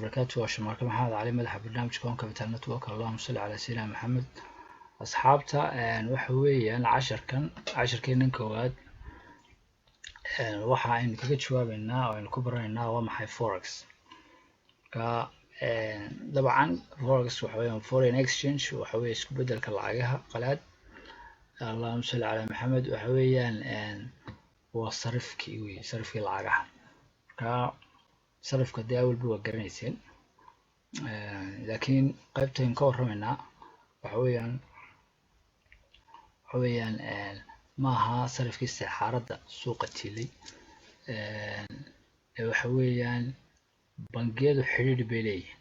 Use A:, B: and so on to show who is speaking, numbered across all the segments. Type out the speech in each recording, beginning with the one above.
A: وبركاته. وشمارك محمد علي مدح برنامج كون كابيتال نتورك. اللهم صل على سيدنا محمد. أصحابتا waxa weeyaan casharkeenan koowaad waxa aynu kaga jawaabaynaa oo aynu ku baranaynaa waa maxay forex. dabcan forex waxa weeyaan foreign exchange, waxa weeye isku bedelka lacagaha qalaad. اللهم صل على محمد. waxa weeyaan waa sarifkii lacagaha. sarifka dee awalba waa garanayseen, laakiin qaybtayn ka warramaynaa waxa weeyaan maaha sarifkii saxaarada suuqa tilay. waxa weeyaan bangiyadu xiriir bay leeyihiin,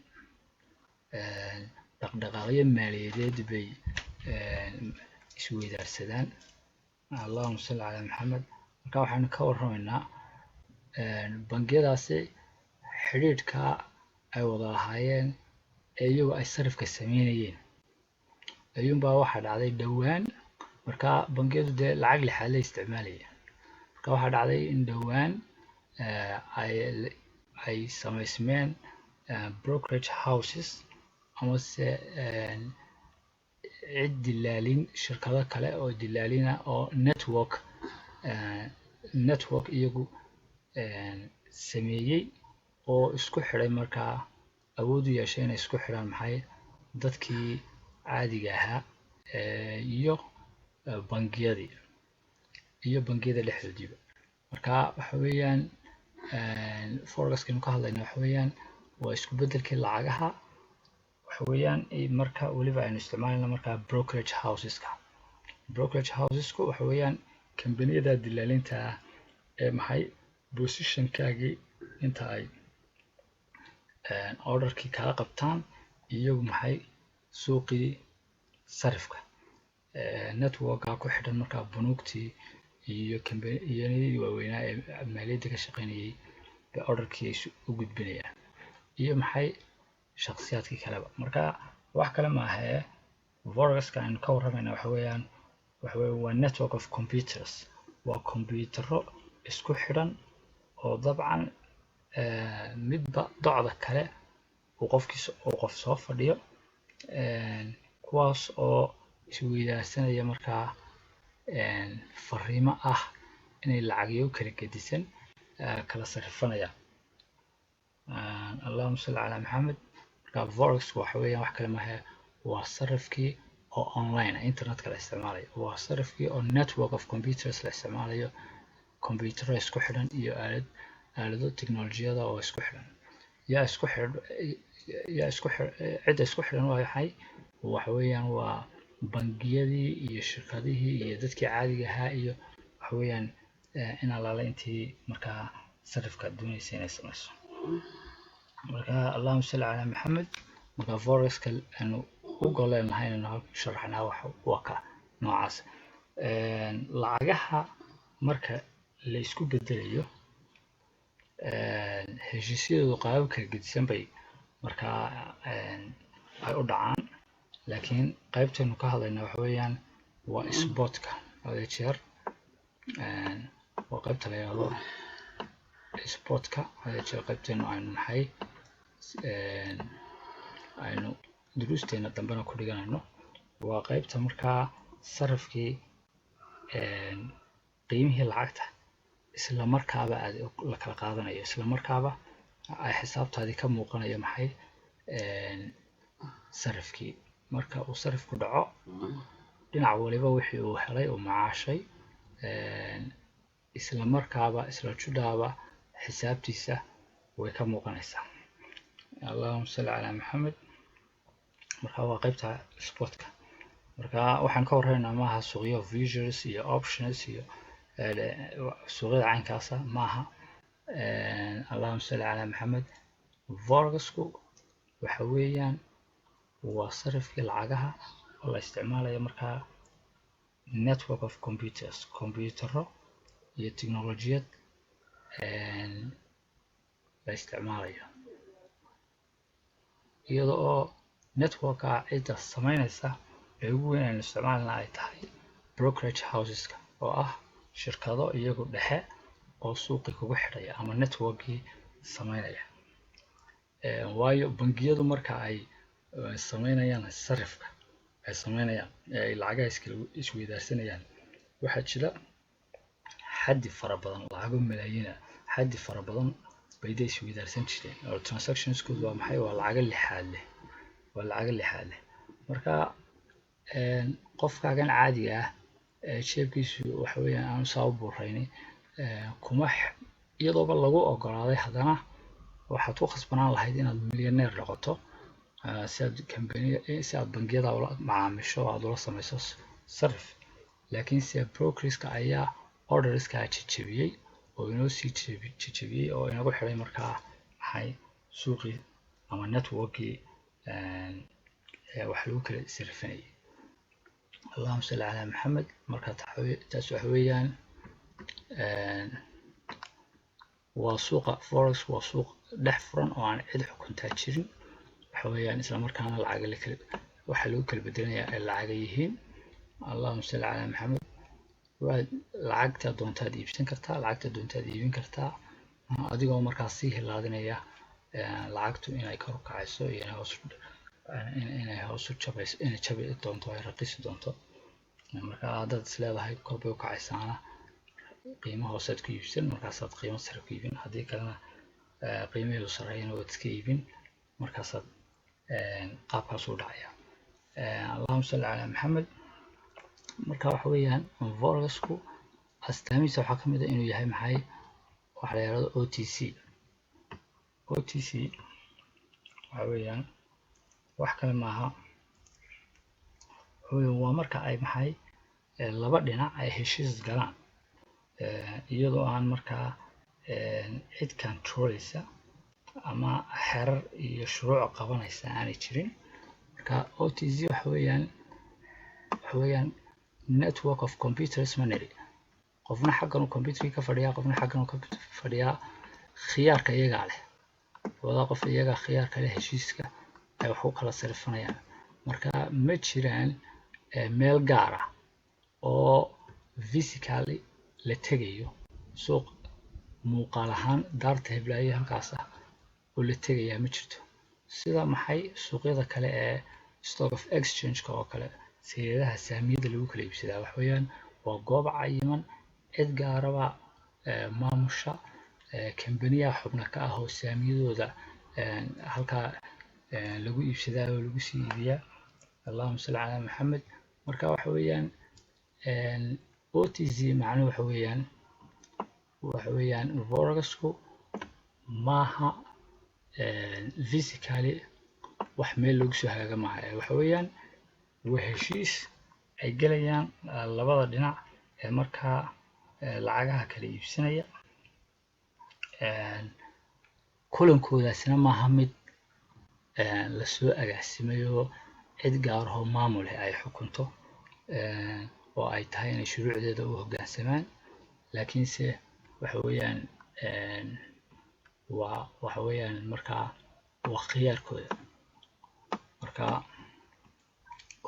A: dhaqdhaqaaqyo maaliyadeed bay isweydaarsadaan. اللهم صل على محمد. marka waxaanu ka warramaynaa bangiyadaasi xiriirka ay wada lahaayeen ee iyagu ay sarifka sameynayeen ayuunbaa waxaa dhacday dhowaan. marka bangiyadu dee lacag lixaad la isticmaalayeen. marka waxaa dhacday in dhowaan ay samaysmeen brokerage houses amase cid dilaalin, shirkado kale oo dilaalina oo network iyagu sameeyey oo isku xidhay, markaa awood u yeeshay inay isku xidhaan maxay dadkii caadiga ahaa iyo bangiyada dhexdoodiiba. marka waxa weeyaan forexkaynu ka hadlayna waxa weeyaan waa isku bedelkii lacagaha. waxa weeyaan marka weliba aynu isticmaalina markaa brokerage houseska waxa weeyaan kambaniyada dilaalinta ah ee maxay positionkaagii inta ay orderkii kala qabtaan iyagu maxay suuqii sarifka networka ku xidhan, markaa bunuugtii iyo kambaniyadii waaweynaa ee maaliyadda ka shaqeynayay bay orderkii ay u gudbinayaan iyo maxay shakhsiyaadkii kaleba. marka wax kale ma ahee forexka aynu ka warramayna waxa weeyaan waa network of computers. waa kombiyuutarro isku xidhan oo dabcan midba docda kale uu qof soo fadhiyo, kuwaas oo isweydaarsanaya markaa fariimo ah inay lacagyo kala gedisan kala sarifanayaan. اللهم صل على محمد. marka forex waxa weeyaan wax kale maahe waa sarifkii oo online internetka la isticmaalayo. waa sarifkii oo network of computers la isticmaalayo, kombiyuutarro isku xidhan iyo aalado teknolojiyada oo isku xidhan. cidda isku xidhan waa maxay? waxa weeyaan waa bangiyadii iyo shirkadihii iyo dadkii caadiga ahaa iyo waxa weeyaan in allaala intii markaa sarifka doonaysa inay samayso. marka allahuma salli calaa maxamed. marka forexka aanu u goleenahay inaynu halka sharaxnaa waa ka noocaas. lacagaha marka la isku bedelayo heshiisyadoodu qaabab kala gedisan bay markaa ay u dhacaan, laakiin qaybtaynu ka hadlayna waxa weeyaan waa spotka. hada jeer waa qaybta la yidhaahdo spotka. hada jeer qaybtaynu aynu maxay aynu duruusteena dambena ku dhiganayno waa qaybta markaa sarifkii qiimihii lacagta isla markaaba la kala qaadanayo, isla markaaba ay xisaabtaadii ka muuqanayo maxay sarifkii. marka uu sarifku dhaco dhinac waliba wixii uu helay uu macaashay isla markaaba isla judhaaba xisaabtiisa way ka muuqanaysaa. allahuma salli calaa maxamed. marka waa qaybta spotka. marka waxaan ka warramaynaa maaha suuqyo futures iyo options iyo suuqyada caynkaasa maaha. allahuma salli calaa maxamed. forexku waxa weeyaan waa sarifkii lacagaha oo la isticmaalayo markaa network of computers, kombiyuutarro iyo teknolojiyad la isticmaalayo, iyada oo networka cidda sameynaysa ee ugu weyn aynu isticmaalna ay tahay brokerage houseska oo ah shirkado iyagu dhexe oo suuqii kugu xidhaya ama networkii sameynaya. waayo bangiyadu marka ay sameynayaan sarifka ay sameynayaan ay lacagaha isweydaarsanayaan waxaa jira xaddi fara badan lacago malaayiin ah xaddi fara badan bay da isweydaarsan jireen oo transactionskoodu waa maxay waa lacago lixaad leh marka qofkaagan caadiga ah jeebkiisu waxa weeyaan aanu saa u buuraynin kuma iyadooba lagu ogolaaday haddana waxaad ku khasbanaan lahayd inaad milyaneer noqoto si aad bangiyada ula macaamisho aad ula samayso sarif laakiinse brokerska ayaa orderska jajabiyey oo inoo sii jajabiyey oo inagu xiray markaa maxay suuqii ama networkii wax lagu kala sarifanayay allahuma salli calaa maxamed marka taas waxa weeyaan waa suuqa forex waa suuq dhex furan oo aan cid xukuntaa jirin waxa weeyaan isla markaana waxa lagu kala bedelanayaa ay lacaga yihiin allahuma salli calaa maxamed waad lacagta doontaad iibsan kartaa lacagta doontaad iibin kartaa adigoo markaas sii hilaadinaya lacagtu inay kor u kacayso iyo inay hoos u jabayso inay jabi doonto ay raqiisi doonto marka haddaad is leedahay kor bay u kacaysaana qiimo hoosead ku iibsan markaasaad qiimo sare ku iibin haddii kalena qiimaheedu sareeyana waad iska iibin markaasaad qaabkaas u dhacaya allahuma salli calaa maxamed marka waxa weeyaan forexku astaamihiisa waxaa ka mid ah inuu yahay maxay waxa la yidhahdo OTC waxa weeyaan wax kale maaha waa marka ay maxay laba dhinac ay heshiis galaan iyadoo aan markaa cid controleysa ama xerar iyo shuruuc qabanaysa aanay jirin marka OTC waxa weeyaan network of computers money qofna xaggan computerkii ka fadhiyaa qofna xaggan ka fadhiyaa khiyaarka iyagaa leh wada qof iyaga khiyaarka leh heshiiska ay wax u kala sarifanayaan marka ma jiraan meel gaar ah oo physically la tegayo suuq muuqaal ahaan daarta heblaayo halkaas ah oo la tegayaa ma jirto sida maxay suuqyada kale ee stock of exchange-ka oo kale sayadaha saamiyada lagu kala iibsadaa wax weeyaan waa goob cayiman cid gaaraba maamusha kambaniyaha xubna ka ah oo saamiyadooda halkaa lagu iibsadaa oo lagu sii iibiyaa allahuma salli calaa maxamed marka waxa weeyaan OTC macnuhu waxa weeyaan forexku maaha physically wax meel lagu soo hagaaga maaha waxa weeyaan waa heshiis ay gelayaan labada dhinac ee markaa lacagaha kala iibsanaya kulankoodaasna maaha mid lasoo agaasimayo cid gaarahoo maamul ah ay xukunto oo ay tahay inay shuruucdeeda u hoggaansamaan laakiinse waxa weeyaan markaa waa khiyaarkooda marka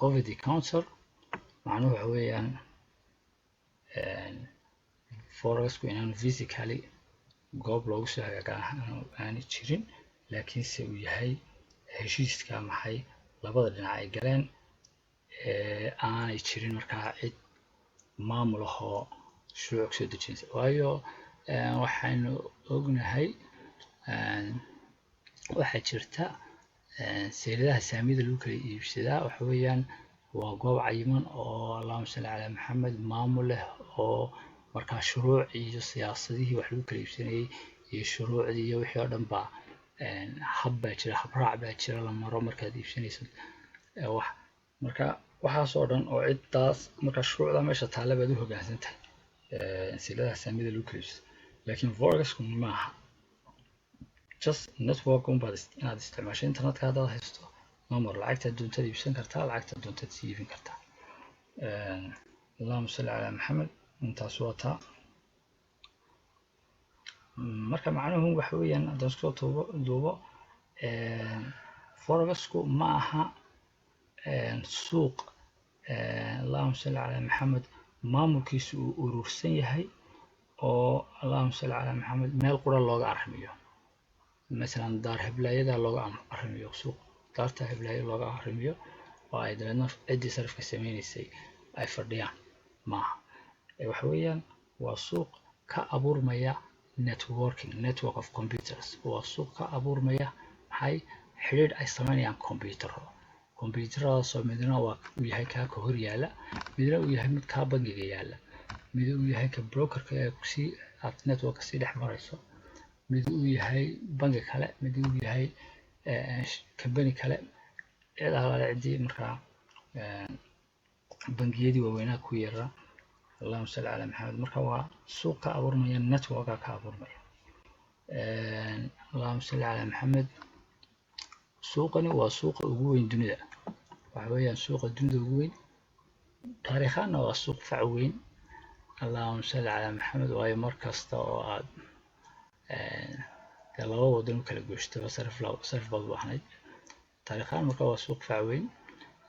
A: over the counter macnuhu waxa weeyaan forexku inaanu physically goob loogu soo hagaaga aanu jirin laakiinse uu yahay heshiiska maxay labada dhinac ay galeen aanay jirin markaa cid maamul ahoo shuruuc soo dejinaysa waayo waxaynu ognahay waxaa jirta sayadaha saamiyada lagu kala iibsadaa waxa weeyaan waa goob cayiman oo allahuma salli calaa maxamed maamul leh oo markaa shuruuc iyo siyaasadihii wax lagu kala iibsanayay iyo shuruucdii iyo wixii oo dhan baa hab baa jira habraac baa jira la maro markaad iibsanayso wax marka waxaas oo dhan oo ciddaas marka shuruucda meesha taalla baad u hoggaansan tahay sayadaha saamiyada lagu kala iibsado laakiin forexku maaha just network unbaad inaad isticmaasho internetka haddaad haysto number lacagtaad doontaad iibsan kartaa lacagtaad doontaad sii iibin kartaa allahuma salli calaa maxamed intaas waa taa marka macnuhu waxa weeyaan haddaan isku soo duubo forexku ma aha suuq allahuma salli calaa maxamed maamulkiisu uu urursan yahay oo allahuma salli calaa maxamed meel qura looga arrimiyo masalan daar heblaayada looga arrimiyo suuq daarta heblaaya looga arrimiyo oo ay dabeedna ciddii sarifka sameynaysay ay fadhiyaan maaha. Waxa weeyaan waa suuq ka abuurmaya network of computers. Waa suuq ka abuurmaya maxay xidhiidh ay sameynayaan kombiyuutaradaasoo midna uu yahay kaa ka hor yaala, midna uu yahay mid kaa bangiga yaala, mid uu yahay ka brokerka ee aad network sii dhex marayso, mid uu yahay bangi kale, mid uu yahay company kale, cid alaale ciddii markaa bangiyadii waaweynaa ku yaraa. Allahumma salli calaa maxamed. Marka waa suuq ka abuurmaya networka ka abuurmaya. Allahumma salli calaa maxamed. suuqani waa suuqa ugu weyn dunida. Waxa weeyaan suuqa dunida ugu weyn, taariikhaana waa suuq fac weyn. Allahumma salli calaa maxamed. waayo mar kasta oo aad laba wadan u kala gooshtaba sarif baad u baahnayd. taariikhaan marka waa suuq fac weyn,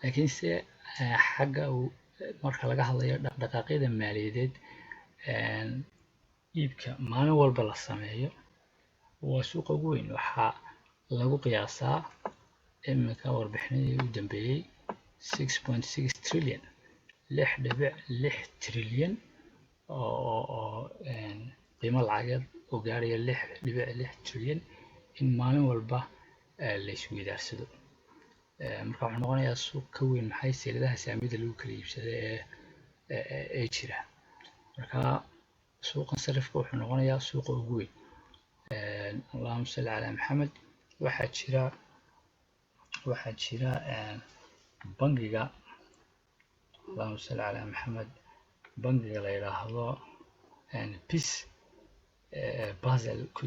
A: laakiin se xagga marka laga hadlayo dhaqdhaqaaqyada maaliyadeed iibka maalin walba la sameeyo, waa suuqa ugu weyn. waxaa lagu qiyaasaa iminka warbixinadii u dambeeyey 6.6 trillion 6.6 trilyan oo qiimo lacageed oo gaaraya 6.6 trilyan in maalin walba la isweydaarsado. marka wuxuu noqonayaa suuq ka weyn maxay seeladaha saamiyada lagu kala iibsada ee jira. marka suuqan sarifka wuxuu noqonayaa suuqa ugu weyn. Allahumma salli calaa maxamed. waxaa jira bangiga Allahumma salli calaa maxamed, bangiga la yidhaahdo Peace Basel ku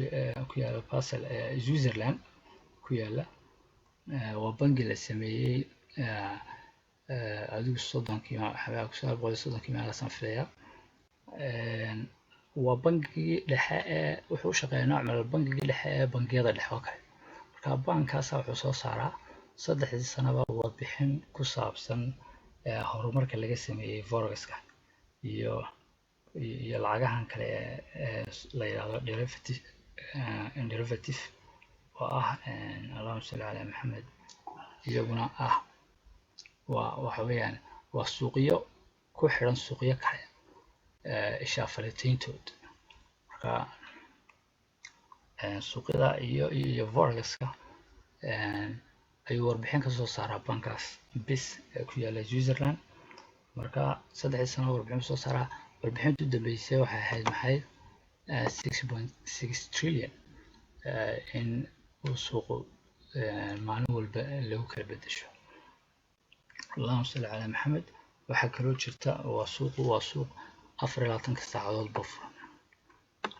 A: yaala Basel Switzerland ku yaala. waa bangi la sameeyey adigu 1930 meelahaasaan filayaa. waa bangigii dhexe ee wuxuu u shaqeeyaa nooc meel bangigii dhexe ee bangiyada dhexe oo kale. marka bankaasa wuxuu soo saaraa 3 sanaba warbixin ku saabsan horumarka laga sameeyey forex-ka iyo lacagahan kale ee la yidhaahdo derivative oo ah Allahumma salli calaa maxamed, iyaguna ah waxa weeyaan waa suuqyo ku xidhan suuqyo kale isha falitayntood. marka suuqyada iyo forex-ka ayuu warbixin ka soo saaraa bankaas bis ee ku yaala Switzerland. marka 3 sano warbixin soo saaraa. warbixintu dambeysay waxay ahayd maxay 6.6 trilyan in uu suuqu maalin walba lagu kala bedesho. Allahumma salli calaa maxamed. waxaa kaloo jirta waa suuq 24 saacadood buu furan.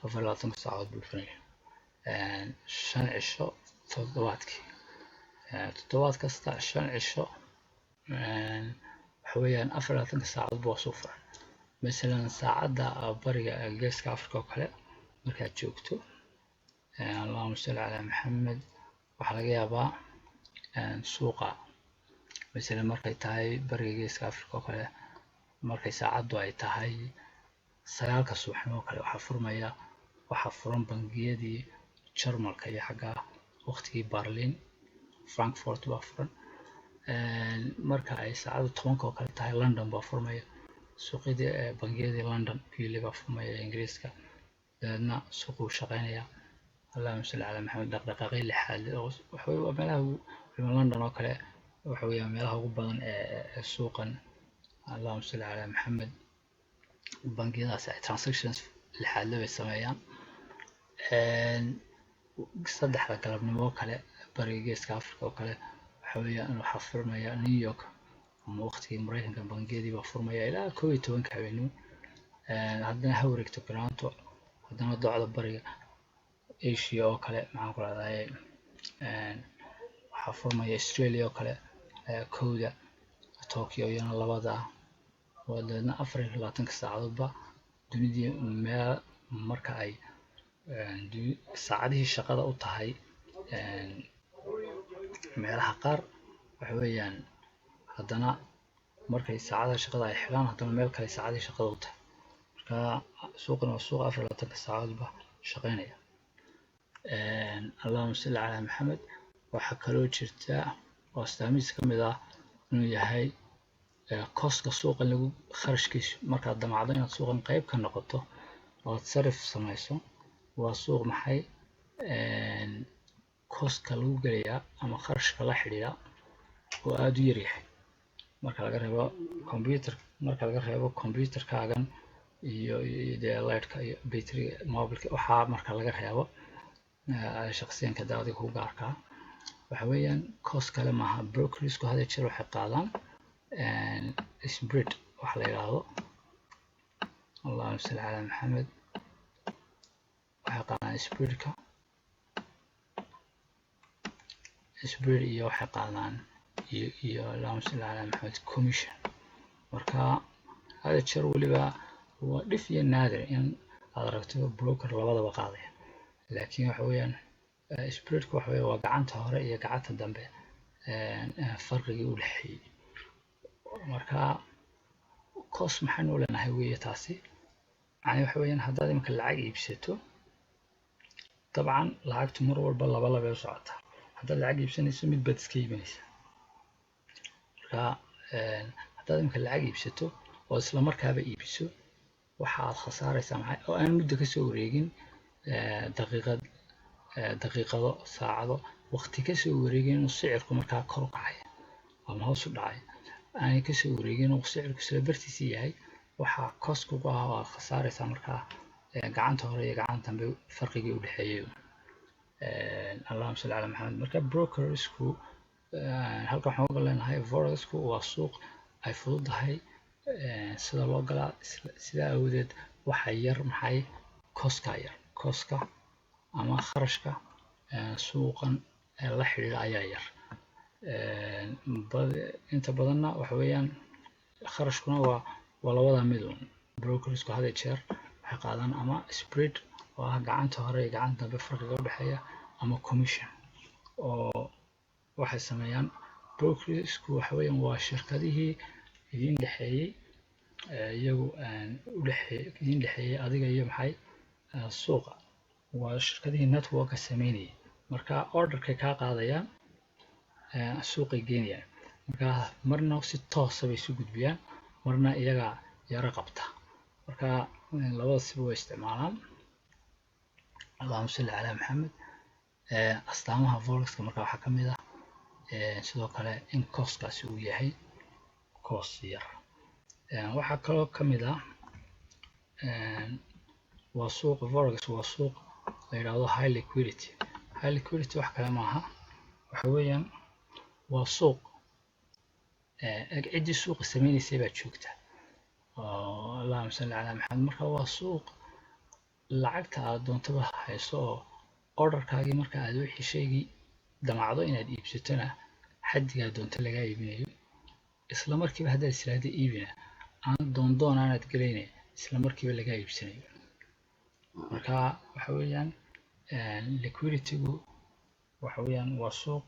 A: 24 saacadood buu furan yahay 5 cisho toddobaadkii. toddobaad kasta 5 cisho waxa weeyaan 24 saacadood buu suuq furan. masalan saacadda bariga geeska Afrika oo kale markaad joogto, Allahumma salli calaa maxamed, waxaa laga yaabaa suuqa masalan markay tahay bariga geeska Afrika oo kale, markay saacaddu ay tahay 9 subaxnimo oo kale, waxaa furan bangiyadii Jarmalka iyo xagga waqtigii Berlin, Frankfurt baa furan. marka ay saacaddu 10 oo kale tahay London baa furmaya. suuqyadii bangiyadii London kuyili baa furmaya Ingiriiska. dabeedna suuqu shaqeynaya. Allahumma salli calaa maxamed. dhaqdhaqaaqyo lixaad waxa weeye meelaha London oo kale waxa weeyaan meelaha ugu badan ee suuqan. Allahumma salli calaa maxamed. bangiyadaas ay transactions lixaadle bay sameeyaan. 3 galabnimo oo kale bariga geeska Afrika oo kale waxa weeyaan waxaa furmaya New York ama waqtigii Mareykanka bangiyadii baa furmaya ilaa 11 habeenimo. haddana ha wareegto Toronto, haddana docda bariga Asia oo kale maxaan ku raadayay waxaa furmaya Australia oo kale 1 Tokyo iyana 2 dabeedna 24 saacadoodba dunidii meel marka ay saacadihii shaqada u tahay meelaha qaar waxa weeyaan haddana markay saacadaha shaqada ay xidhaan haddana meel kale saacadihii shaqada u tahay. marka suuqan waa suuq 24 saacadoodba shaqeynaya. allahuma salli calaa maxamed. waxaa kaloo jirta oo astaamihiisa ka mid ah inuu yahay koska suuqa lagu kharashkiisu markaad damacdo inaad suuqan qayb ka noqoto ood sarif samayso waa suuq maxay koska lagu gelayaa ama kharashka la xidhiidha oo aada u yaryahay marka laga reebo computerkaagan iyo dee lightka iyo batteriga mobilka waxaa marka laga reebo shaqsiyanka daawadiga ku gaarkaa waxa weeyaan kos kale maaha. Brokersku had iyo jeer waxay qaadaan spread waxa la yidhaahdo, allahuma salli calaa maxamed, waxay qaadaan spread iyo waxay qaadaan iyo allahuma salli calaa maxamed commission. marka had iyo jeer weliba waa dhif iyo naadir in aad aragto broker labadaba qaadaya, laakiin waxa weeyaan spreadku waxa weeye waa gacanta hore iyo gacanta dambe farqigii u dhexeeyey. marka kos maxaynu leenahay weeye taasi, yani waxa weeyaan haddaad iminka lacag iibsato dabcan lacagtu mar walba laba u socotaa. haddaad lacag iibsanayso mid baad iska iibinaysaa. marka haddaad iminka lacag iibsato oo isla markaaba iibiso waxa aad khasaaraysaa maxay oo aan muddo kasoo wareegin daqiiqado, saacado, waqti kasoo wareegin inuu sicirku markaa kor u kacay ama hoos u dhacay aanay kasoo wareegin inuu sicirku isla bartiisa yahay, waxaa kos kugu ah oo aad khasaaraysaa markaa gacanta hore iyo gacanta dambe farqigii u dhexeeyay. allahuma salli calaa maxamed. marka brokersku halkan waxaan uga leenahay forexku waa suuq ay fududahay sida loo galaa, sidaa awoodeed waxa yar maxay koska ama kharashka suuqan la xidhiidha ayaa yar. inta badanna waxa weeyaan kharashkuna waa labada mid un. brokersku had iyo jeer waxay qaadaan ama spread oo ah gacanta hore iyo gacanta dambe farqiga u dhexeeya ama commission oo waxay sameeyaan. brokersku waxa weeyaan waa shirkadihii idin dhexeeyey iyagu idin dhexeeyey adiga iyo maxay suuqa, waa shirkadihii networka sameynayay. marka orderkay kaa qaadayaan suuqay geenayaan, marka marna si toosa bay isu gudbiyaan, marna iyaga yara qabta. marka labada siba way isticmaalaan. allahuma salli calaa maxamed. astaamaha forexka marka waxaa ka mid ah sidoo kale in koskaasi uu yahay kos yar. waxaa kaloo ka mid ah waa suuq forex waa suuq la yidhaahdo high liquidity. high liquidity wax kale maaha, waxa weeyaan waa suuq ciddii suuqa sameynaysay baa joogta. allahuma salli calaa maxamed. marka waa suuq lacagta aad doontaba hayso oo orderkaagii marka aad wixii shaygii damacdo inaad iibsatona xaddigaa doonto lagaa iibinayo, isla markiiba haddaad islaada iibina aan doondoon aanaad gelayna isla markiiba lagaa iibsanayo. marka waxa weeyaan liquiditygu waxa weeyaan waa suuq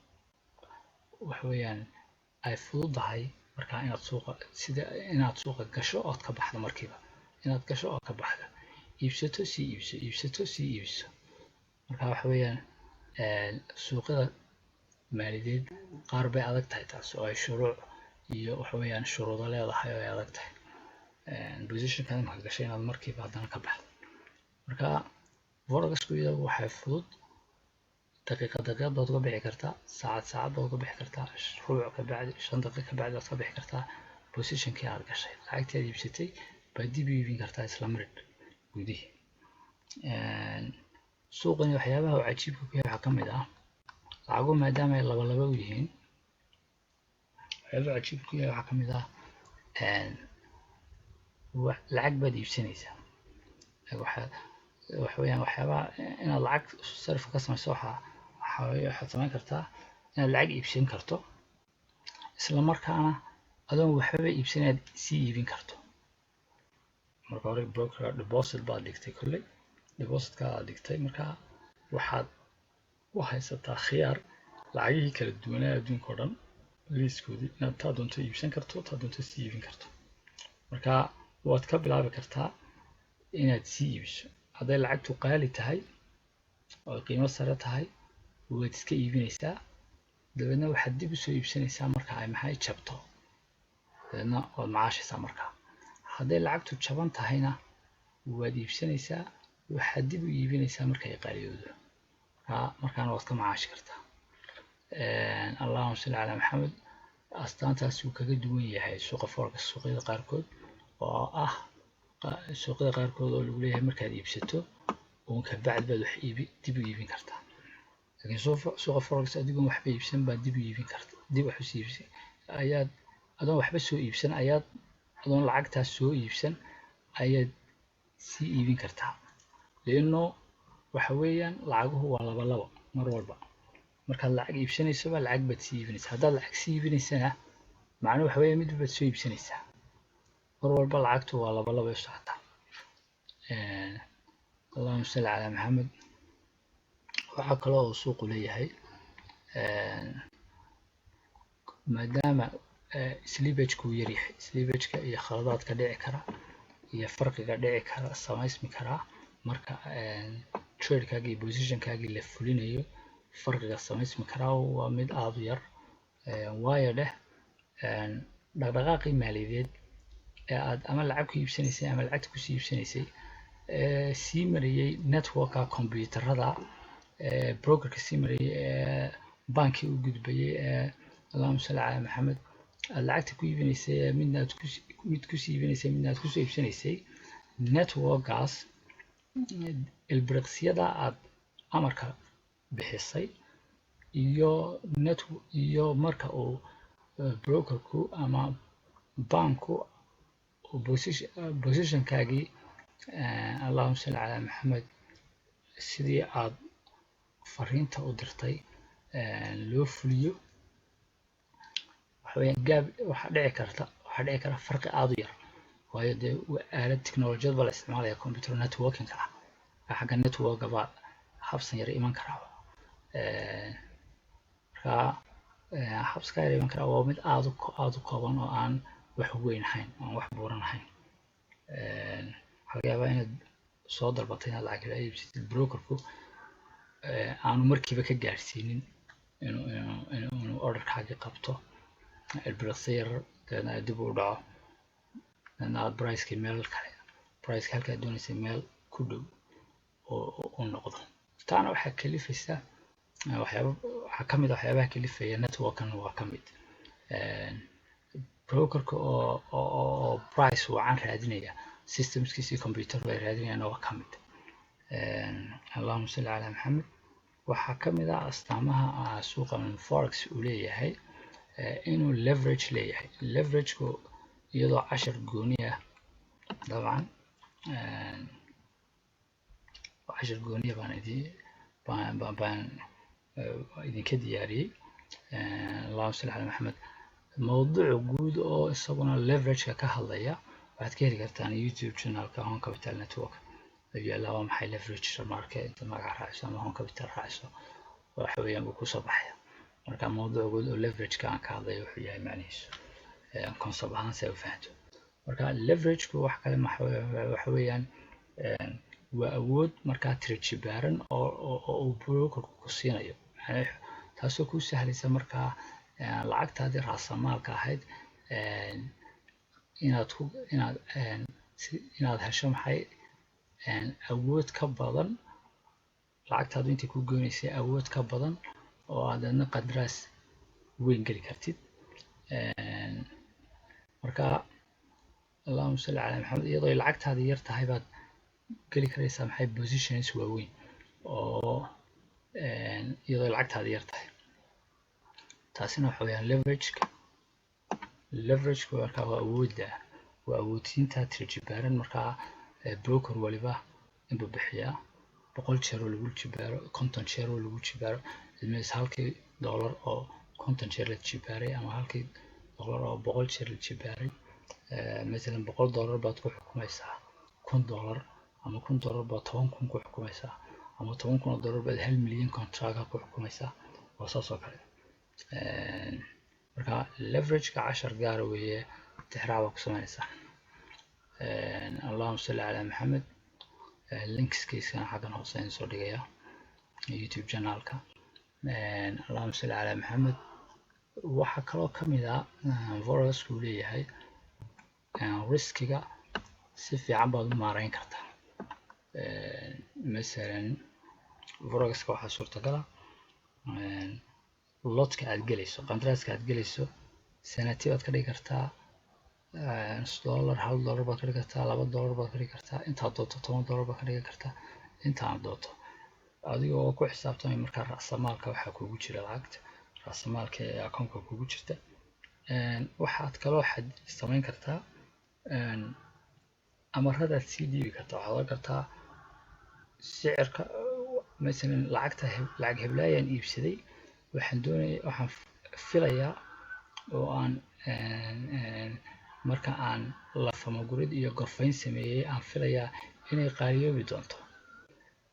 A: waxa weeyaan ay fududahay marka inaad suuqa gasho ood ka baxdo markiiba, inaad gasho ood ka baxdo, iibsato sii iibso, iibsato sii iibso. marka waxa weeyaan suuqyada maaliyadeed qaar bay adag tahay taas oo ay shuruuc iyo waxa weeyaan shuruudo leedahay oo ay adag tahay positionka marka gashay inaad markiiba haddana ka baxdo. marka forexku iyagu waxay fudud daqiiqad baad uga bixi kartaa, saacad baad uga bixi kartaa, rubuc ka bacdi 5 daqiiqo ka bacdi baad ka bixi kartaa positionkii aad gashay, lacagtii aad iibsatay baad dib u iibin kartaa isla marid gudihii. suuqani waxyaabaha uu cajiibka ku yahay waxaa ka mid ah lacago maadaama ay laba u yihiin, waxyaabaha cajiibka ku yahay waxaa ka mid ah lacag baad iibsanaysaa. waxa weeyaan waxyaabaha inaad lacag sarif ka samayso waxaad samayn kartaa inaad lacag iibsan karto isla markaana adoon waxbaba iibsan inaad sii iibin karto. marka hore broker deposit baad dhigtay, kolley depositka aad dhigtay, marka waxaad u haysataa khiyaar lacagihii kala duwanaa adduunka oo dhan liiskoodii inaad taa doonto iibsan karto, taa doonto sii iibin karto. marka waad ka bilaabi kartaa inaad sii iibiso hadday lacagtu qaali tahay oo qiimo sare tahay waad iska iibinaysaa dabeedna waxaad dib usoo iibsanaysaa marka ay maxay jabto dabeedna waad macaashaysaa markaa hadday lacagtu jaban tahayna waad iibsanaysaa waxaad dib u iibinaysaa marka ay qaaliyoodo markaana waad ka macaashi kartaa allahuma salli calaa maxamed astaantaas uu kaga duwan yahay suuqa forex suuqyada qaarkood oo ah suuqyada qaarkood oo lagu leeyahay markaad iibsato uun ka bacd baad wax dib u iibin kartaa laakiin suuqa forex adigoon waxba iibsan baad dib u iibin karta dib wax usii iibsan ayaad adoon waxba soo iibsan ayaad adoon lacagtaas soo iibsan ayaad sii iibin kartaa leano waxa weeyaan lacaguhu waa laba mar walba markaad lacag iibsanaysaba lacag baad sii iibinaysaa haddaad lacag sii iibinaysana macnuhu waxa weeya midba baad soo iibsanaysaa mar walba lacagtu waa laba u socotaa allahuma salli calaa maxamed waxaa kaloo uu suuqu leeyahay maadaama slippage-ku uu yaryahay slippage-ka iyo khaladaadka dhici kara iyo farqiga dhici kara samaysmi karaa marka trade-kaagii iyo position-kaagii la fulinayo farqiga samaysmi karaa waa mid aada u yar waayo dhaqdhaqaaqii maaliyadeed ee aad ama lacag ku iibsanaysay ama lacagta kusii iibsanaysay sii marayay networka computerada brokerka sii marayay bankii u gudbayay allahuma salli calaa maxamed aad lacagta ku iibinaysay mid kusii iibinaysay midna aad kusoo iibsanaysay networkaas ilbiriqsiyada aad amarka bixisay iyo marka uu brokerku ama banku positionkaagii allahuma salli calaa maxamed sidii aad fariinta u dirtay loo fuliyo waxaweyaan gaab waxaa dhici kara farqi aada u yar waayo dee aalad technolojiyad ba la isticmaalaya computer networking-ka xagga network baa habsan yar iman karaa marka habska yar iman karaa waa mid aada u kooban oo aan wax weyn ahayn aan wax buuran ahayn waxaa laga yaabaa inaad soo dalbatay inaad lacag la iibsatid brokerku aanu markiiba ka gaarsiinin inuu orderkaagii qabto ilbiriqsi yar dabeedna dib u dhaco dabeedna aad pricekii meel kale priceka halkaad doonaysay meel ku dhow oo noqdo taana waxaa kalifaysa waxaa kamid a waxyaabaha kalifaya networkan waa kamid brokerka oo price wacan raadinaya systemskiisii computer bay raadinayaan waa kamid allahuma salli calaa maxamed waxaa kamid ah astaamaha suuqan forex uu leeyahay inuu leverage leeyahay leverageku iyadoo cashar gooni ah dabcan cashar gooniya baan idinka diyaariyey allahuma salli calaa maxamed mawduuc guud oo isaguna leverageka ka hadlaya waxaad ka heli kartaan youtube channelka Home Capital Network ayuu yaallaa waa maxay leverage market inta magaca raacayso ama Home Capital raacayso waxa weeyaan uu kusoo baxaya marka mawduuc guud oo leverageka aan ka hadlayo wuxuu yahay macnihiisu concept ahaan si ay u fahanto marka leverageku wax kale waxa weeyaan waa awood markaa tirajibaaran oo uu brokerku ku siinayo taasoo kuu sahlaysa markaa lacagtaadii raasamaalka ahayd inaad hesho maxay awood ka badan lacagtaadu intay ku goynaysay awood ka badan oo aad adna qadaraas weyn geli kartid marka allahuma salli calaa maxamed iyadoo lacagtaadii yar tahay baad geli karaysaa maxay positions waaweyn oo iyadoo lacagtaadii yar tahay taasina waxa weeyaan leverageka markaa waa awoodsiinta tirajibaaran markaa broker waliba inbuu bixiyaa 100 jeer oo lagu jibaaro 50 jeer oo lagu jibaaro ilmees halkii dollar oo 50 jeer la jibaaray ama halkii dollar oo 100 jeer la jibaaray مثلا $100 baad ku xukumaysaa $1,000 ama $1,000 baad 10,000 ku xukumaysaa ama $10,000 baad 1 milyan contract ku xukumaysaa waa saas oo kale marka leverage-ka 10 gaar weeye tixraac ku sameynaysaa allahumma salli ala maxamed linkskiisana xagan hoose soo dhigaya youtube channelka. Allahumma salli ala maxamed. waxaa kaloo kamid ah forex uu leeyahay riskiga si fiican baad u maareyn kartaa. masalan forex-ka waxaa suurtagala lotka aad gelayso, qandaraaska aad gelayso sanati baad ka dhigi kartaa, $1 $1 baad ka dhigi kartaa, $2 baad ka dhigi kartaa, intaad doonto $10 baad ka dhigi kartaa, intaad doonto adigoo ku xisaabtamay markaa ra'samaalka waxaa kugu jira lacagta ra'samaalka ee akoonka kugu jirta. waxaad kaloo samayn kartaa amaradaad sii dhiibi kartaa. waxaad oran kartaa sicirka masalan lacag heblaayaan iibsaday, waxaan filayaa oo aan marka aan lafamagurid iyo gorfayn sameeyey aan filayaa inay qaaliyoobi doonto,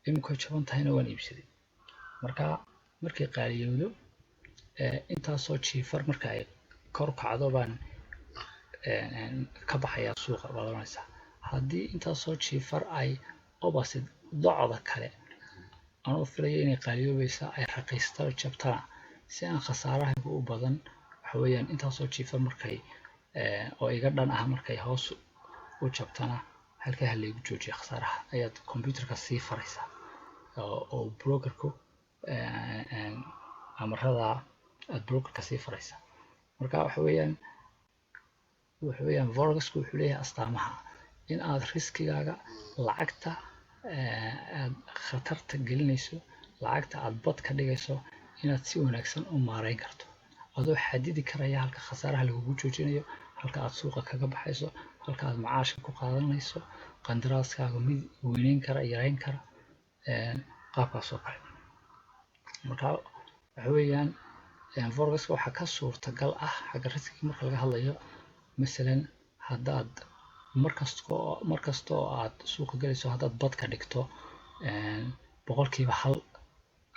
A: imika jaban tahayna waan iibsaday. markay qaaliyowdo intaasoo jiifar marka ay kor kacdo baan ka baxayaa suuqa baad oranaysaa. haddii intaasoo jiifar ay opposite docda kale anuu filayo inay qaaliyoobaysa ay raqiista jabtana, si aan khasaarahayga u badan, waxa weeyaan intaasoo jiifar markay oo iga dhan ah markay hoos u jabtana halkaa ha laygu joojiya khasaaraha ayaad computerka sii faraysaa oo brokerku amarada aad brokerka sii faraysaa. marka waxa weeyaan forex-ku wuxuu leeyahay astaamaha in aad riskigaaga lacagta aad khatarta gelinayso, lacagta aad bad ka dhigayso, inaad si wanaagsan u maareyn karto adoo xadidi karaya halka khasaaraha lagugu joojinayo, halka aad suuqa kaga baxayso, halka aad macaashka ku qaadanayso, qandaraaskaaga mid weyneyn kara yareyn kara, qaabkaas oo kale. marka waxa weeyaan forex-ka waxaa ka suurtagal ah xagga riskiga marka laga hadlayo, masalan haddaad markasta oo aad suuqa galayso haddaad bad ka dhigto 100%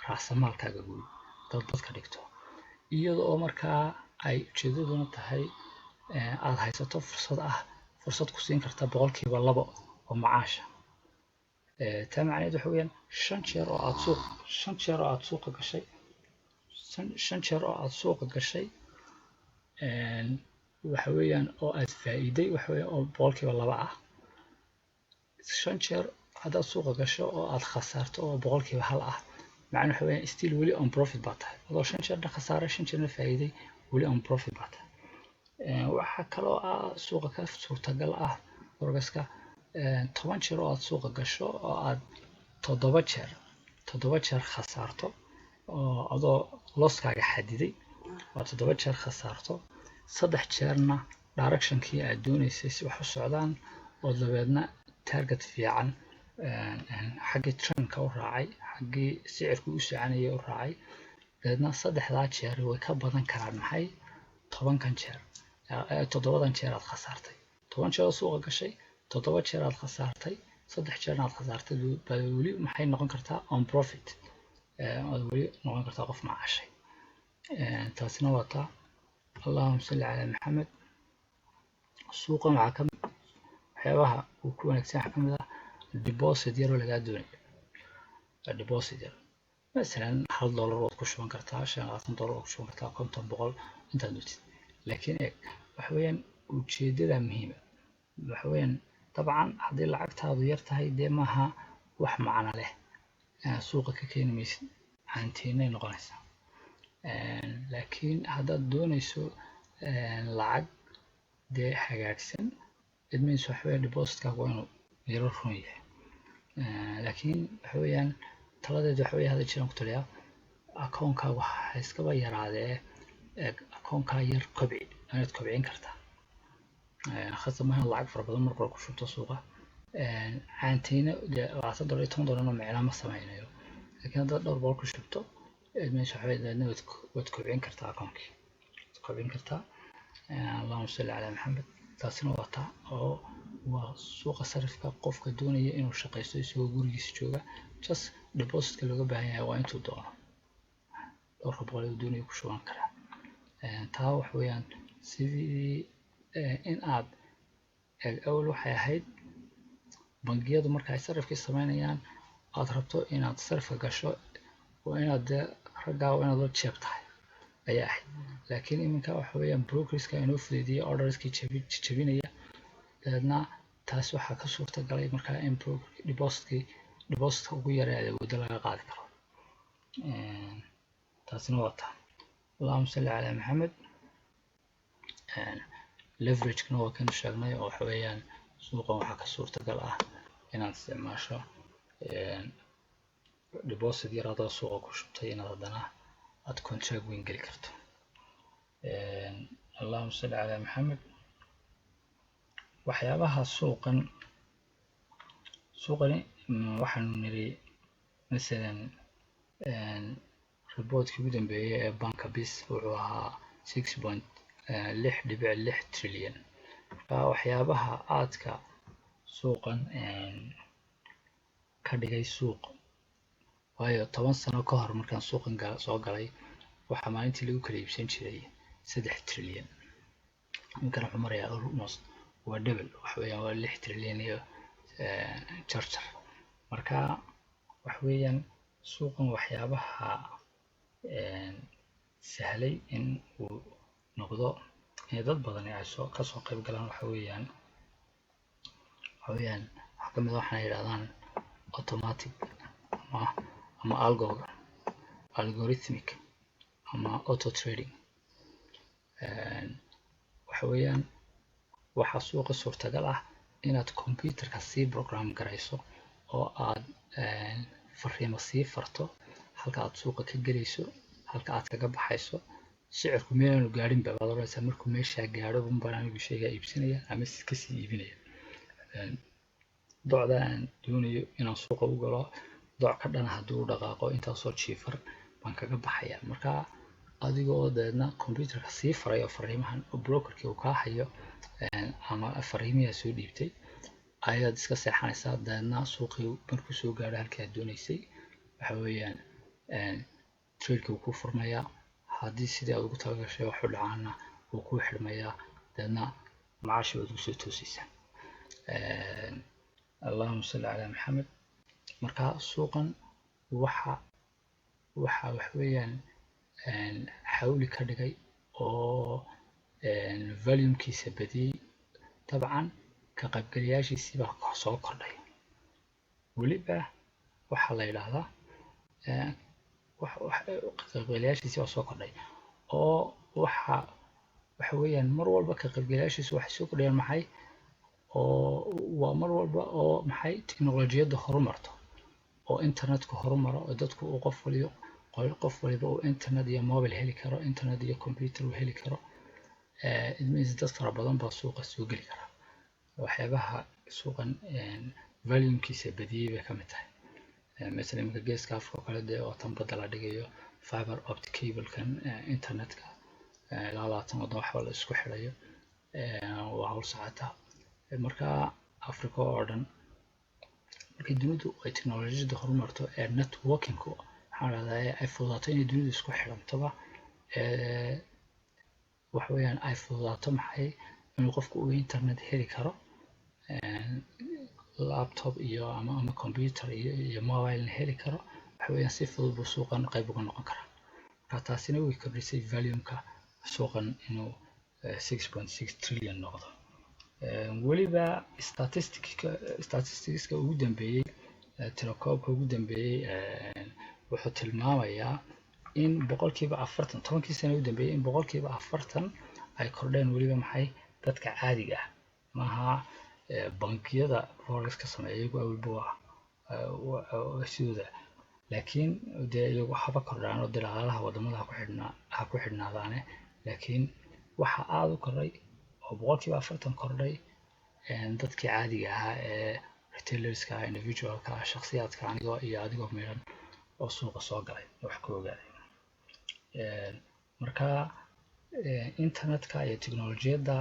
A: raasamaalkaaga guud haddaad bad ka dhigto, iyada oo markaa ay ujeedaduna tahay aad haysato fursad ku siin karta 2% oo macaasha. taa macnaheedu waxa weeyaan 5 jeer oo aad suuqa gashay waxa weeyaan oo aad faa'iiday waxa weeyaan oo 2% ah. 5 jeer haddaad suuqa gasho oo aad khasaarto oo 1% ah, macnaheedu waxa weeyaan still weli on profit baa tahay, adoo 5 jeerna khasaaray 5 jeerna faa'iiday, weli on profit baa tahay. waxaa kaloo suuqa ka suurtagal ah forex-ka 10 jeer oo aad suuqa gasho oo aad 7 jeer khasaarto oo adoo losskaaga xadiday waa 7 jeer khasaarto, 3 jeerna directionkii aad doonaysay si wax u socdaan oo dabeedna target fiican xaggii trendka u raacay, xaggii sicirku u soconayay u raacay, dabeedna 3daa jeer way ka badan karaan maxay 10kan jeer 7dan jeer aad khasaartay. 10 jeer oo suuqa gashay, 7 jeer aad khasaartay, 3 jeerna aad khasaartay, weli maxay noqon kartaa on profit, weli noqon kartaa qof macaashay. taasina waa taa. allahuma salli ala maxamed. suuqan waxaa kamid waxyaabaha uu ku wanaagsan waxaa kamid ah deposit yaroo lagaa doonayo. deposit yar masalan $1 waad ku shuban kartaa, $25 waad ku shuban kartaa, 50 100 intaad dootid. laakiin waxa weeyaan ujeedada muhiima waxa weeyaan dabcan haddii lacagtaadu yar tahay dee maaha wax macno leh, suuqa ka keeni maysid, hantiinay noqonaysaa. laakiin haddaad doonayso lacag dee hagaagsan, it means waxa weeyaan depositkaaga waa inuu yaro run yahay. laakiin waxa weeyaan taladeedu waxa weeye hadda jiraan ku taliyaa akoonkaaga waxa iskaba yaraadee akoonkaa yar kobci, inaad kobcin kartaa. khasab maaha lacag fara badan marka ku shubto suuqa, caanteyna $20 iyo $10 micna ma sameynayo. laakiin haddaad dhowr boqol ku shubto meesha waxa weeye waad kobcin kartaa akoonkii, waad kobcin kartaa. allahuma salli ala maxamed. taasina waa taa oo waa suuqa sarifka qofka doonaya inuu shaqaysto isagoo gurigiisa jooga, just depositka looga baahan yahay waa intuu doono dhowrka boqol uu doonayo ku shuban karaa. taa waxa weeyaan sidii in aad awal waxay ahayd bangiyadu marka ay sarifkii sameynayaan aad rabto inaad sarifka gasho waa inaad raggaa waa inaad la jeeb tahay ayaa ahayd. laakiin iminka waxa weeyaan brokerska inoo fududeeyay orderskii jabinaya, dabeedna taas waxaa ka suurta galay markaa in depositka ugu yareeda waddo laga qaadi karo. taasina waa taa. allahuma salli calaa maxamed. leveragena waa kan sheegnay oo waxa weeyaan suuqan waxaa ka suurtagal ah inaad isticmaasho deposit yar adoo suuqa ku shubtay inaad haddana aad contract weyn geli karto. allahuma salli calaa maxamed. waxyaabaha suuqani waxaanu niri masalan reportkii ugu dambeeyay ee banka bis wuxuu ahaa 6.6 trilyan. waxyaabaha aadka suuqan ka dhigay suuq, waayo 10 sano ka hor markaan suuqan soo galay waxaa maalintii lagu kala iibsan jiray 3 trilyan. iminkan wuxuu marayaa almost waa double, waxa weeyaan waa 6 trilyan iyo jarjar. marka waxa weeyaan suuqan waxyaabaha sahlay in uu noqdo in dad badan ay kasoo qayb galaan waxa weeyaan waxaa kamid ah waxaan yidhahdaan automatic ama algorithmic ama auto trading. waxa weeyaan waxaa suuqa suurtagal ah inaad computerka sii program garayso oo aad fariimo sii farto halka aad suuqa ka gelayso, halka aad kaga baxayso. sicirku meelaanu gaarin baad oranaysaa markuu meeshaa gaadho unbaan anigu shaygaa iibsanaya ama kasii iibinaya. docda aan doonayo inaan suuqa u galo, doc ka dhana hadduu u dhaqaaqo intaasoo jiifar baan kaga baxaya. marka adigoo dabeedna computerka sii faray oo fariimahan oo brokerkii uu kaa hayo ama fariimiyaa soo dhiibtay ayaad iska seexanaysaa. dabeedna suuqii markuu soo gaadho halkii aad doonaysay waxa weeyaan tradeki wuu ku furmayaa. haddii sidii aad ugu talagashay wax u dhacaana wuu ku xidhmayaa, dabeedna macaashi baad kusoo toosaysaa. allahuma salli calaa maxamed. marka suuqan waxa weeyaan xawli ka dhigay oo volumekiisa badiyey. dabcan ka qaybgalayaashiisii baa soo kordhay. weliba waxaa la yidhaahdaa ka qaybgalayaashiisii baa soo kordhay oo waxa weeyaan mar walba ka qaybgalayaashiisu waxay soo kordhayaan maxay, oo waa mar walba oo maxay tiknolojiyadda horumarto oo internetka horumaro oo dadku uu qof waliba uu internet iyo mobile heli karo, internet iyo computer uu heli karo. it means dad fara badan baa suuqa soo geli kara. waxyaabaha suuqan volumekiisa badiyey bay kamid tahay. مثلا iminka geeska afka oo kale dee oo tan badda la dhigayo fiber optic cablekan internetka ilaa 20 waddan waxba la isku xidhayo waa hawl socota. marka africa oo dhan markii dunidu ay teknolojiyadda horumarto ee networkingku waxaan rahdaa ay fududaato inay dunidu isku xidhantoba waxa weeyaan ay fududaato maxay inuu qofku uu internet heli karo, laptop iyo ama computer iyo mobile heli karo. waxa weeyaan si fudud buu suuqan qayb uga noqon karaa. marka taasina way kordhisay volumeka suuqan inuu 6.6 trilyan noqdo. weliba statisticska ugu dambeeyey tirakoobka ugu dambeeyey wuxuu tilmaamayaa in 40% 10kii sano ugu dambeeyey in 40% ay kordheen weliba maxay dadka caadiga ah maaha bankiyada forex ka sameeya iyagu awalba waa sidooda, laakiin dee iyagu haba kordhaan oo dhaqaalaha wadamada ha ku xidhnaadaane. laakiin waxa aad u kordhay oo 40% kordhay dadkii caadiga ahaa ee retailerska ah, individualka ah, shakhsiyaadka anigoo iyo adigoo meelan oo suuqa soo galay wax ka ogaaday. marka internetka iyo teknolojiyadda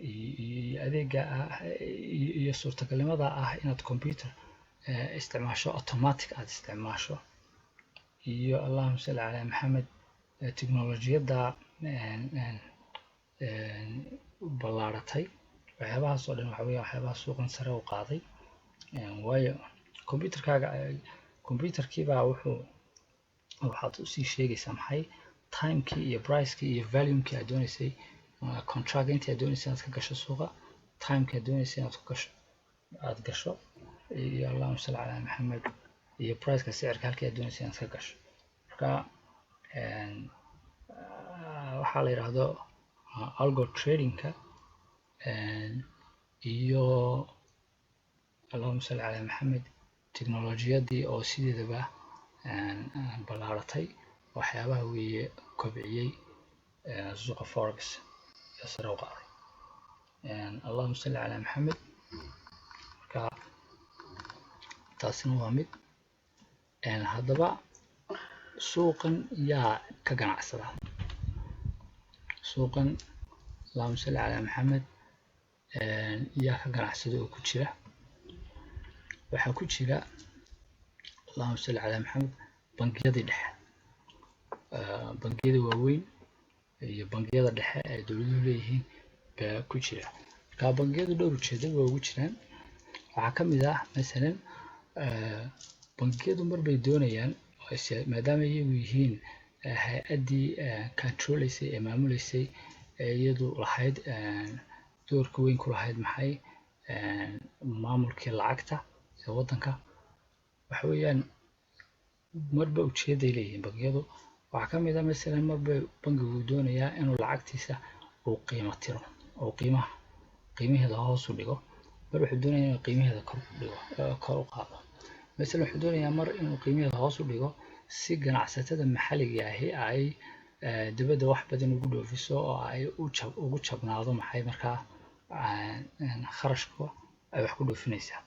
A: iyo adeega iyo suurtagalnimada ah inaad computer isticmaasho automatic aad isticmaasho iyo allahuma salli calaa maxamed teknolojiyadda ballaaratay. waxyaabahaas oo dhan waxa weeye waxyaabaha suuqan sare u qaaday. waayo computerkiibaa wuxuu waxaad usii sheegaysaa maxay timekii iyo pricekii iyo valuekii aad doonaysay contract intii aad doonaysay inaad ka gasho suuqa timekii aad doonaysay inaad aad gasho iyo allahumma salli calaa maxamed iyo priceka sicirka halkii aad doonaysay inaad ka gasho marka waxaa la yidhaahdo algo tradingka iyo allahumma salli calaa maxamed teknolojiyadii oo sideedaba ballaaratay waxyaabaha weeye kobciyey suuqa forex ee sare u qaaday allahumma salli calaa maxamed marka taasina waa mid haddaba suuqan yaa ka ganacsada suuqan allahumma salli calaa maxamed yaa ka ganacsada oo ku jira waxaa ku jira allahumma salli calaa maxamed bangiyadii dhexe bangiyada waaweyn iyo bangiyada dhexe ay dowladuhu leeyihiin baa ku jira marka bangiyadu dhowr ujeedo waa ugu jiraan waxaa ka mid ah masalan bangiyadu mar bay doonayaan maadaama iyagu yihiin hay-addii controleysay ee maamuleysay iyadu lahayd doorka weyn ku lahayd maxay maamulkii lacagta ee waddanka waxa weeyaan marba ujeeday leeyihiin bangiyadu waxaa ka mid ah masalan marba bangigu doonayaa inuu lacagtiisa uu qiimo tiro oo qiimaheeda hoos u dhigo mar wuxuu doonayaa inuu qiimaheeda kor u qaado masalan wuxuu doonayaa mar inuu qiimaheeda hoos u dhigo si ganacsatada maxalliga ahi ay dibadda wax badan ugu dhoofiso oo ay ugu jabnaado maxay markaa kharashka ay wax ku dhoofinaysaa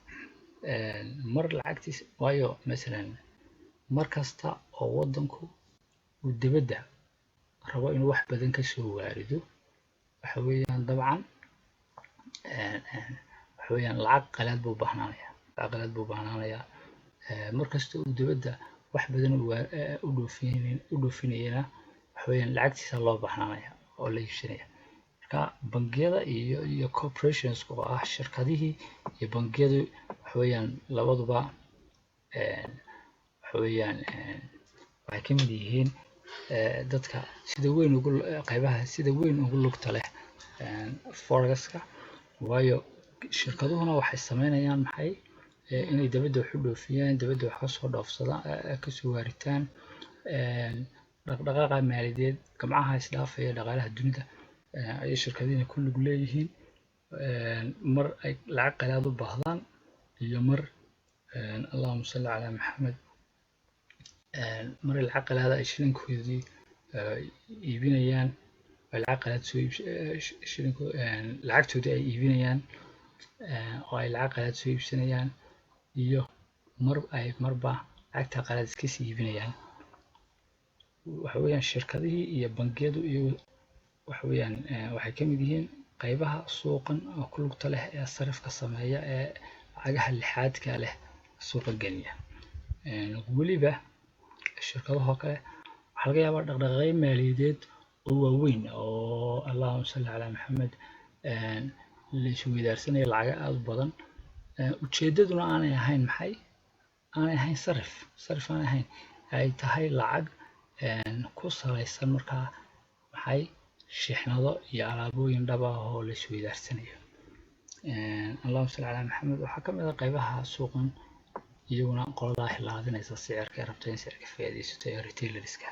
A: mar lacagtiisa waayo masalan mar kasta oo waddanku uu dibadda rabo inuu wax badan kasoo waarido waxa weeyaan dabcan waxa weeyaan lacag qalaad buu bahnaanayaa mar kasta uu dibadda wax badan u dhoofinayana waxa weeyaan lacagtiisa loo bahnaanaya oo la iibsanaya marka bangiyada iyo corporations oo ah shirkadihii iyo bangiyadu waxa weeyaan labaduba waxa weeyaan waxay ka mid yihiin dadka sida weyn qaybaha sida weyn ugu lugta leh forexka waayo shirkaduhuna waxay sameynayaan maxay inay dibadda wax u dhoofiyaan dibadda wax kasoo dhoofsadaan kasoo waaritaan dhaqdhaqaaqa maaliyadeed gamcaha isdhaafaya dhaqaalaha dunida ayay shirkadihiina ku lug leeyihiin mar ay lacag qalaad u baahdaan iyo mar allahumma salli calaa maxamed mar ay lacag qalaad ay shilinkoodii iibinayaan ay lacag qalaad lacagtoodii ay iibinayaan oo ay lacag qalaad soo iibsanayaan iyo marba lacagta qalaad iska sii iibinayaan waxa weeyaan shirkadihii iyo bangiyadu iyo waxa weeyaan waxay ka mid yihiin qaybaha suuqan oo ku lugta leh ee sarifka sameeya ee lacagaha lixaadka leh suuqa geliya weliba shirkadahoo kale waxaa laga yaabaa dhaqdhaqaaqyo maaliyadeed oo waaweyn oo allahumma salli calaa maxamed la isweydaarsanaya lacago aada u badan ujeedaduna aanay ahayn maxay aanay ahayn sarif aanay ahayn ay tahay lacag ku salaysan markaa maxay shixnado iyo alaabooyin dhab ah oo la isweydaarsanayo allahumma salli calaa maxamed waxaa ka mid ah qaybaha suuqan iyaguna qoladaa hilaadinaysa sicirka ee rabta in sicirka faa'iidaysato ee retailerska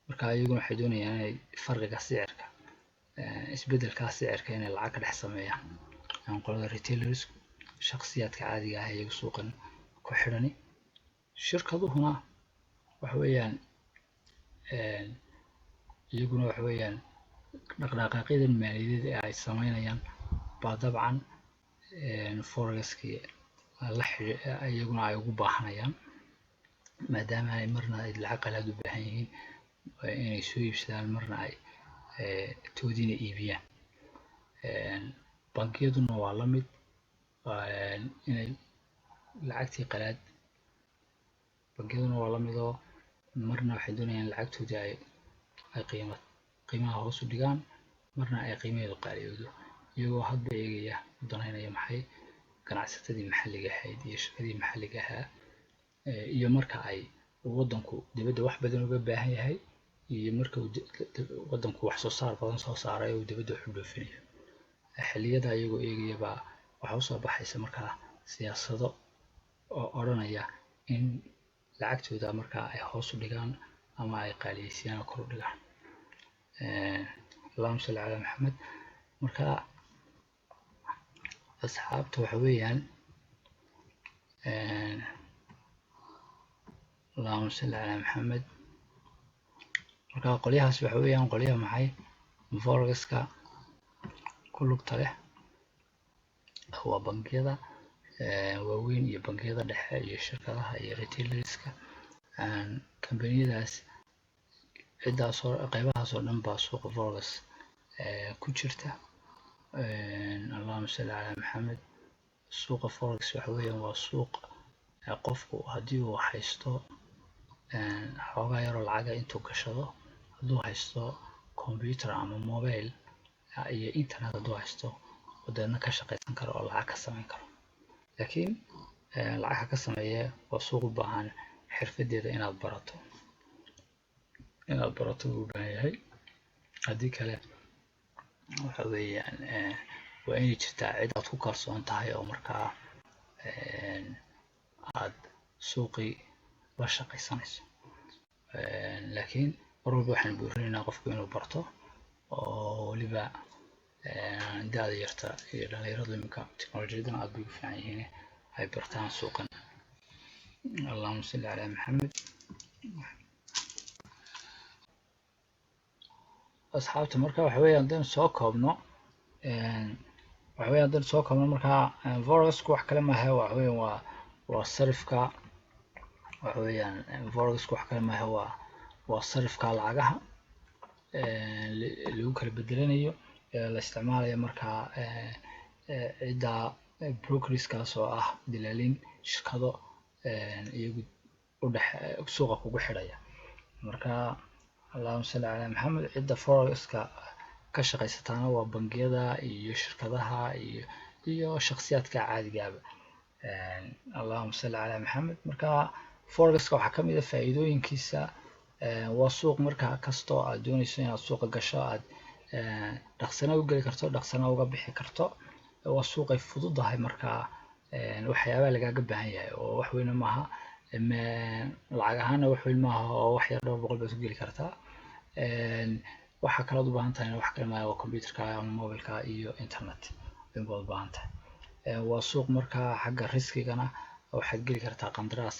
A: marka iyaguna waxay doonayaan inay farqiga sicirka isbedelkaa sicirka inay lacag ka dhex sameeyaan qolada retailers shakhsiyaadka caadiga ah iyaga suuqan ku xidhani shirkaduhuna waxa weeyaan iyaguna waxa weeyaan dhaqdhaqaaqyadan maaliyadeed ee ay sameynayaan baa dabcan forexkii iyaguna ay ugu baahanayaan maadaama ay marna ay lacag qalaad u baahan yihiin inay soo iibsadaan marna ay toodiina iibiyaan bangiyaduna waa la mid inay lacagtii qalaad bangiyaduna waa la mid oo marna waxay doonayaan lacagtoodii ay qiimaha hoos u dhigaan marna ay qiimaheedu qaaliyoodo iyagoo hadba eegaya u danaynaya maxay ganacsatadii maxalliga ahayd iyo shirkadii maxalliga ahaa iyo marka ay wadanku dibadda wax badan uga baahan yahay iyo marka wadanku wax soo saar badan soo saaray oo dibadda wax u dhoofinayo. xilliyada iyagoo eegayaba waxa usoo baxaysa markaa siyaasado oo odhanaya in lacagtooda markaa ay hoos u dhigaan ama ay qaaliyeysiyaan oo kor u dhigaan. allahuma salli calaa maxamed. marka asxaabta waxa weeyaan allahuma salli calaa maxamed. marka qolyahaas waxa weeyaan qolyaha maxay forex-ka ku lugta leh waa bangiyada waaweyn iyo bangiyada dhexe iyo shirkadaha iyo retailerska. kambaniyadaas cidaasoo qaybahaasoo dhan baa suuqa forex ku jirta. allahuma salli calaa maxamed. suuqa forex waxa weeyaan waa suuq qofku haddii uu haysto xoogaa yaroo lacaga intuu gashado, hadduu haysto computer ama mobile iyo internet hadduu haysto wadeedna ka shaqaysan karo oo lacag ka samayn karo. laakiin lacag ka sameeye waa suuq u baahan xirfadeeda inaad barato buu u baahan yahay. haddii kale waxa weeyaan waa inay jirtaa cid aad ku kalsoon tahay oo markaa aad suuqii la shaqaysanayso. laakiin mar walba waxaan buurinaynaa qofku inuu barto oo weliba da-da yarta iyo dhalinyarada iminka teknolojiyadan aad bay u fiican yihiin ay bartaan suuqan. allahuma salli calaa maxamed. asxaabta marka waxa weeyaan haddaynu soo koobno markaa forex-ku wax kale maaha waxa weeyaan waa sarifka. waxa weeyaan forex-ku wax kale maaha waa sarifka lacagaha lagu kala bedelanayo la isticmaalayo markaa cidda brokerskaas oo ah dilaalin shirkado iyagu suuqa kugu xidhaya. marka allahuma salli calaa maxamed. cidda forex-ka ka shaqaysataana waa bangiyada iyo shirkadaha iyo shakhsiyaadka caadigaaba. allahuma salli calaa maxamed. marka forex-ka waxaa kamid ah faa'iidooyinkiisa. waa suuq markaa kastoo aad doonayso inaad suuqa gasho aad dhaqsana u geli karto dhaqsana uga bixi karto. waa suuq ay fududahay markaa waxyaabaha lagaaga baahan yahay oo wax weyn maaha. lacag ahaana wax weyn maaha oo wax yar dhowr boqol baad ku geli kartaa. waxa kale u baahan tahay wax kale maaha waa computerka ama mobileka iyo internet baad u baahan tahay. waa suuq markaa xagga riskigana waxaad geli kartaa qandaraas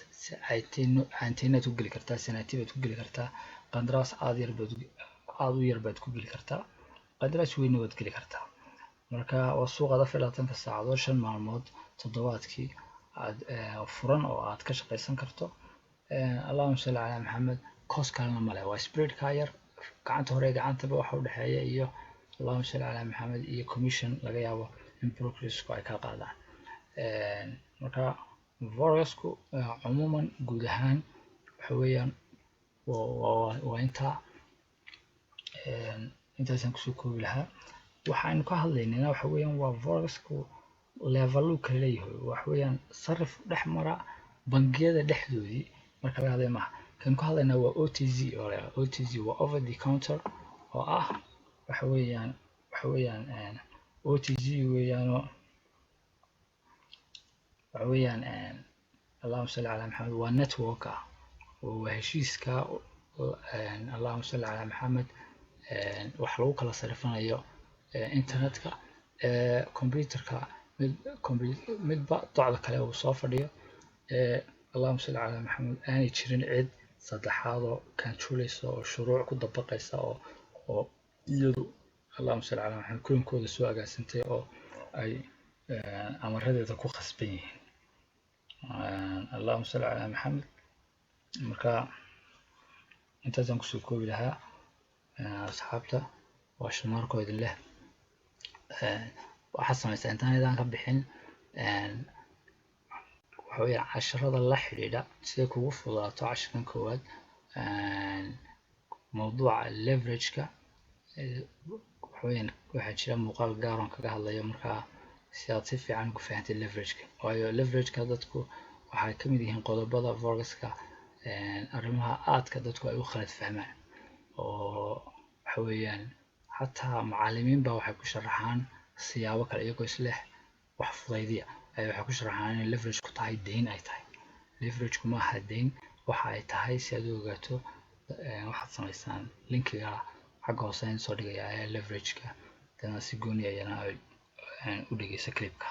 A: aanteynad ku geli kartaa, sanaati baad ku geli kartaa, qandaraas aad u yar baad ku geli kartaa, qandaraas weynna waad geli kartaa. marka waa suuq aad 24 saacadood 5 maalmood toddobaadkii aad furan oo aad ka shaqaysan karto. allahuma salli calaa maxamed. cost kalena male waa spread-ka yar gacanta hore gacantaba waxa u dhexeeya iyo allahuma salli calaa maxamed iyo commission laga yaabo in brokersku ay ka qaadaan. marka forex-ku cumuuman guud ahaan waxa weeyaan waa intaasaan kusoo koobi lahaa. waxaanu ka hadlaynaa waxa weeyaan waa forex-ku level kala leeyahay. waxa weeyaan sarif dhex mara bangiyada dhexdoodii marka laga hadlayo maaha. kan ku hadlaynaa waa OTC oo OTC waa over the counter oo ah waxa weeyaan OTC weeyaano waxa weeyaan allahuma salli calaa maxamed waa network ah oo heshiiska allahuma salli calaa maxamed wax lagu kala sarifanayo internetka computerka midba docda kale uu soo fadhiyo allahuma salli calaa maxamed aanay jirin cid saddexaad oo controleysa oo shuruuc ku dabaqaysa oo iyadu allahuma salli calaa maxamed kulankooda soo agaasintay oo ay amaradeeda ku khasban yihiin. allahuma salli calaa maxamed. marka intaasaan kusoo koobi lahaa asxaabta. waa shamaarkoo idin leh waxaad samaysaa intaanidaan ka bixin waxa weeyaan casharada la xidhiidha siday kugu fududaato. casharkan koowaad mawduuca leverage-ka waxa weeyaan waxaa jira muuqaal gaar oon kaga hadlayo markaa si aad si fiican ugu fahantay leverage-ka. waayo leverage-ka dadku waxay ka mid yihiin qodobada forex-ka arrimaha aadka dadku ay u khalad fahmaan oo waxa weeyaan xataa macallimiin baa waxay ku sharaxaan siyaabo kale iyagoo isleh wax fudaydiya ay waxay ku sharaxaan inay leverage ku tahay deyn ay tahay. leverage kuma aha deyn, waxa ay tahay si aad u ogaato waxaad samaysaan linkiga xagga hoose aan soo dhigaya ee leverage-ka dana si gooni ayana u dhegeysa clipka.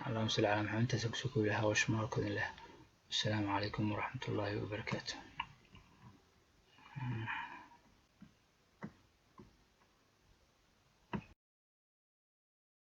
A: اللهم صل على محمد تسكسكوا لها وشمالكم لله. السلام عليكم ورحمة الله وبركاته.